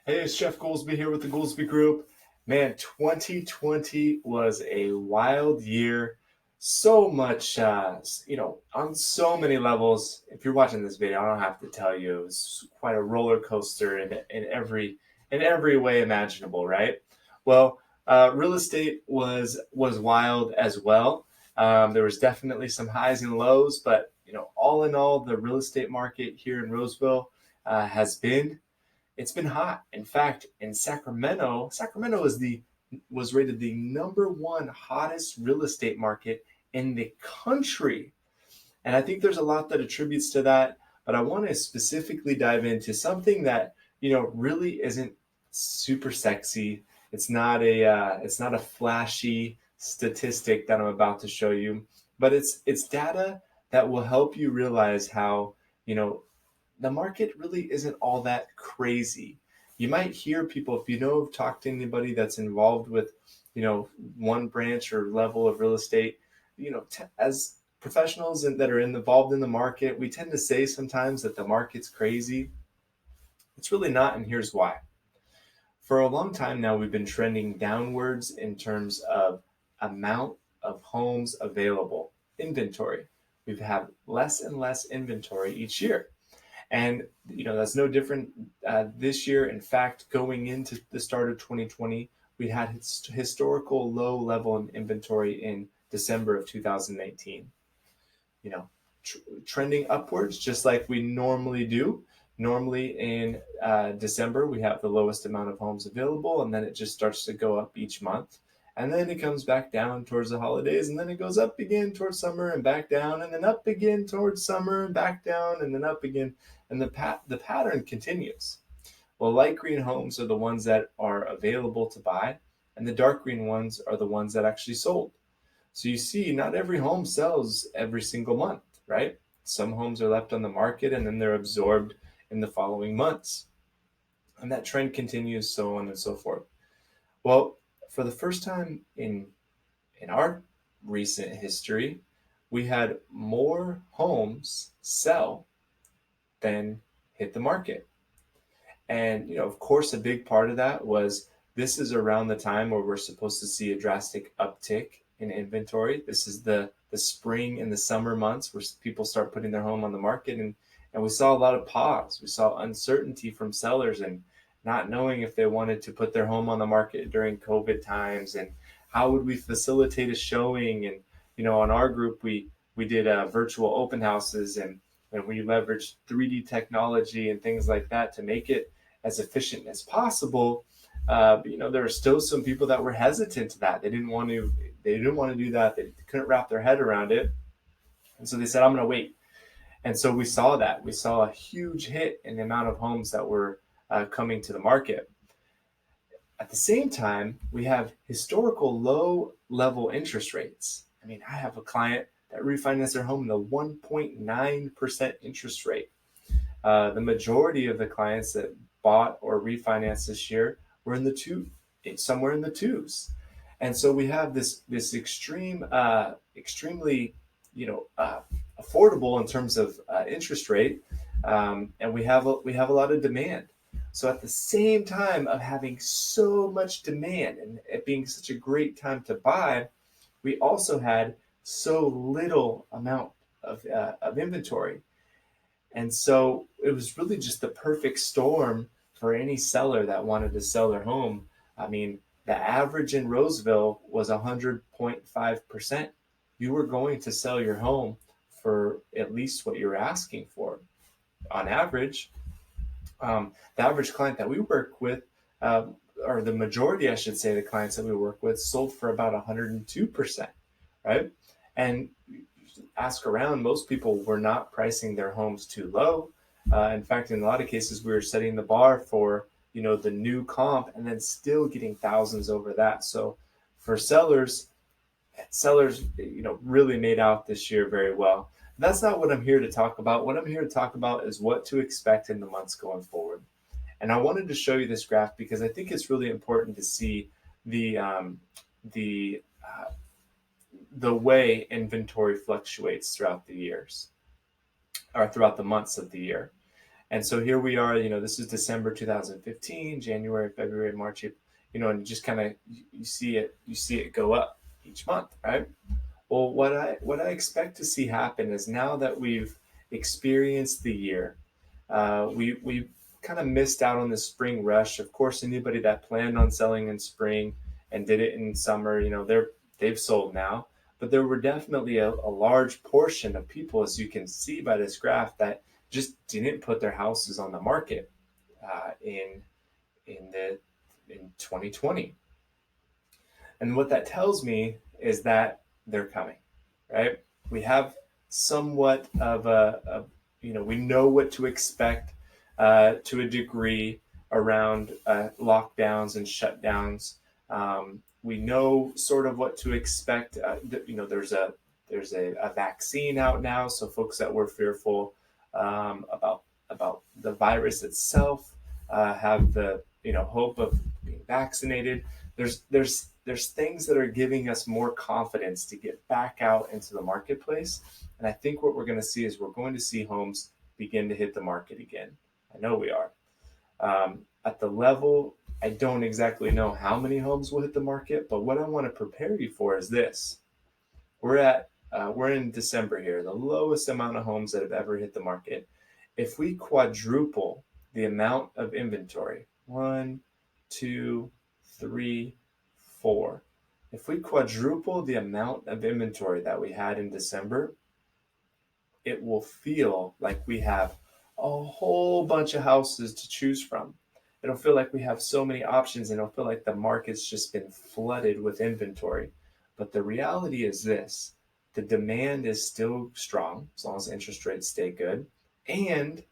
Hey, it's Geoff Goolsby here with the Goolsby Group. Man, 2020 was a wild year. So much, on so many levels. If you're watching this video, I don't have to tell you, it was quite a roller coaster in every way imaginable, right? Well, real estate was wild as well. There was definitely some highs and lows, but all in all, the real estate market here in Roseville has been it's been hot. In fact, in Sacramento was rated the number one hottest real estate market in the country. And I think there's a lot that attributes to that, but I want to specifically dive into something that, really isn't super sexy. It's not a flashy statistic that I'm about to show you, but it's data that will help you realize how, you know, the market really isn't all that crazy. You might hear people, if talk to anybody that's involved with, one branch or level of real estate, as professionals that are involved in the market, we tend to say sometimes that the market's crazy. It's really not, and here's why. For a long time now, we've been trending downwards in terms of amount of homes available, inventory. We've had less and less inventory each year. And that's no different this year. In fact, going into the start of 2020, we had historical low level in inventory in December of 2019. You know, trending upwards just like we normally do. Normally in December, we have the lowest amount of homes available, and then it just starts to go up each month. And then it comes back down towards the holidays, and then it goes up again towards summer and back down, and then up again towards summer and back down, and then up again. And the pattern continues. Well, light green homes are the ones that are available to buy, and the dark green ones are the ones that actually sold. So you see, not every home sells every single month, right? Some homes are left on the market and then they're absorbed in the following months. And that trend continues, so on and so forth. Well, for the first time in our recent history, we had more homes sell than hit the market. And, of course, a big part of that was this is around the time where we're supposed to see a drastic uptick in inventory. This is the spring and the summer months where people start putting their home on the market. And we saw a lot of pause. We saw uncertainty from sellers and not knowing if they wanted to put their home on the market during COVID times and how would we facilitate a showing. And, on our group, we did virtual open houses and we leveraged 3D technology and things like that to make it as efficient as possible. But, there are still some people that were hesitant to that. They didn't want to. They didn't want to do that. They couldn't wrap their head around it, and so they said, "I'm going to wait." And so we saw that. We saw a huge hit in the amount of homes that were coming to the market. At the same time, we have historical low level interest rates. I mean, I have a client that refinanced their home in the 1.9% interest rate. The majority of the clients that bought or refinanced this year were somewhere in the twos. And so we have this extremely, affordable in terms of interest rate, and we have a lot of demand. So at the same time of having so much demand and it being such a great time to buy, we also had so little amount of inventory. And so it was really just the perfect storm for any seller that wanted to sell their home. I mean, the average in Roseville was 100.5%. You were going to sell your home for at least what you're asking for. On average, the average client that we work with, or the majority, I should say, the clients that we work with sold for about 102%, right? And ask around, most people were not pricing their homes too low. In fact, in a lot of cases, we were setting the bar for the new comp and then still getting thousands over that. So for sellers really made out this year very well. That's not what I'm here to talk about. What I'm here to talk about is what to expect in the months going forward. And I wanted to show you this graph because I think it's really important to see the the the way inventory fluctuates throughout the years or throughout the months of the year. And so here we are, this is December 2015, January, February, March, April, and you just kind of you see it go up each month, right? Well, what I expect to see happen is now that we've experienced the year, we kind of missed out on the spring rush. Of course, anybody that planned on selling in spring and did it in summer, they've sold now. But there were definitely a large portion of people, as you can see by this graph, that just didn't put their houses on the market in in the in 2020. And what that tells me is that they're coming, right? We have somewhat of we know what to expect to a degree around lockdowns and shutdowns. We know sort of what to expect. There's a vaccine out now, so folks that were fearful about the virus itself have the hope of being vaccinated. There's things that are giving us more confidence to get back out into the marketplace. And I think what we're going to see is we're going to see homes begin to hit the market again. I know we are. At the level, I don't exactly know how many homes will hit the market, but what I want to prepare you for is this. We're in December here, the lowest amount of homes that have ever hit the market. If we quadruple the amount of inventory, 1, 2, 3, 4. If we quadruple the amount of inventory that we had in December, it will feel like we have a whole bunch of houses to choose from. It'll feel like we have so many options, and it'll feel like the market's just been flooded with inventory. But the reality is this: the demand is still strong as long as interest rates stay good, and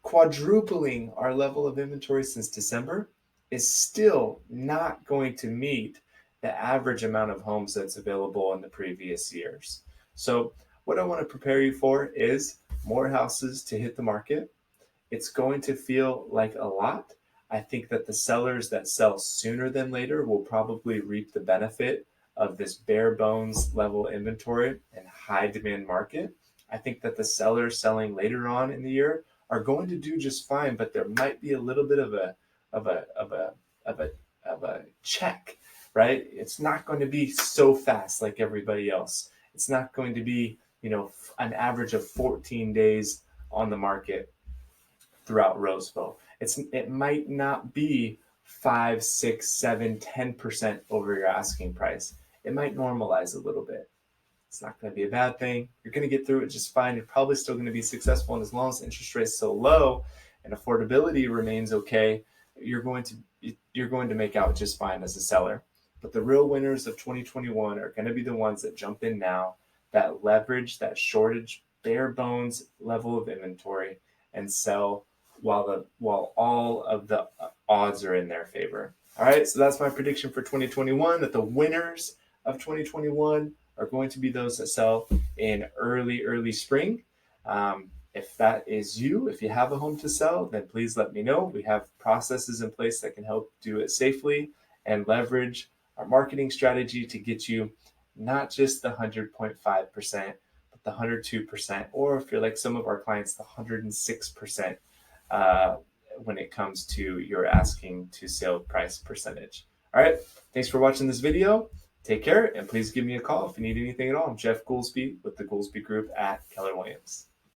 quadrupling our level of inventory since December is still not going to meet the average amount of homes that's available in the previous years. So what I want to prepare you for is more houses to hit the market. It's going to feel like a lot. I think that the sellers that sell sooner than later will probably reap the benefit of this bare bones level inventory and high demand market. I think that the sellers selling later on in the year are going to do just fine, but there might be a little bit of a check, right? It's not going to be so fast like everybody else. It's not going to be, an average of 14 days on the market throughout Roseville. It might not be 5, 6, 7, 10% over your asking price. It might normalize a little bit. It's not going to be a bad thing. You're going to get through it just fine. You're probably still going to be successful. And as long as interest rates so low and affordability remains okay, you're going to make out just fine as a seller. But the real winners of 2021 are going to be the ones that jump in now, that leverage that shortage, bare bones level of inventory, and sell while all of the odds are in their favor. All right, so that's my prediction for 2021, that the winners of 2021 are going to be those that sell in early spring. If that is you, if you have a home to sell, then please let me know. We have processes in place that can help do it safely and leverage our marketing strategy to get you not just the 100.5%, but the 102%, or if you're like some of our clients, the 106% when it comes to your asking to sale price percentage. All right, thanks for watching this video. Take care, and please give me a call if you need anything at all. I'm Geoff Goolsby with the Goolsby Group at Keller Williams.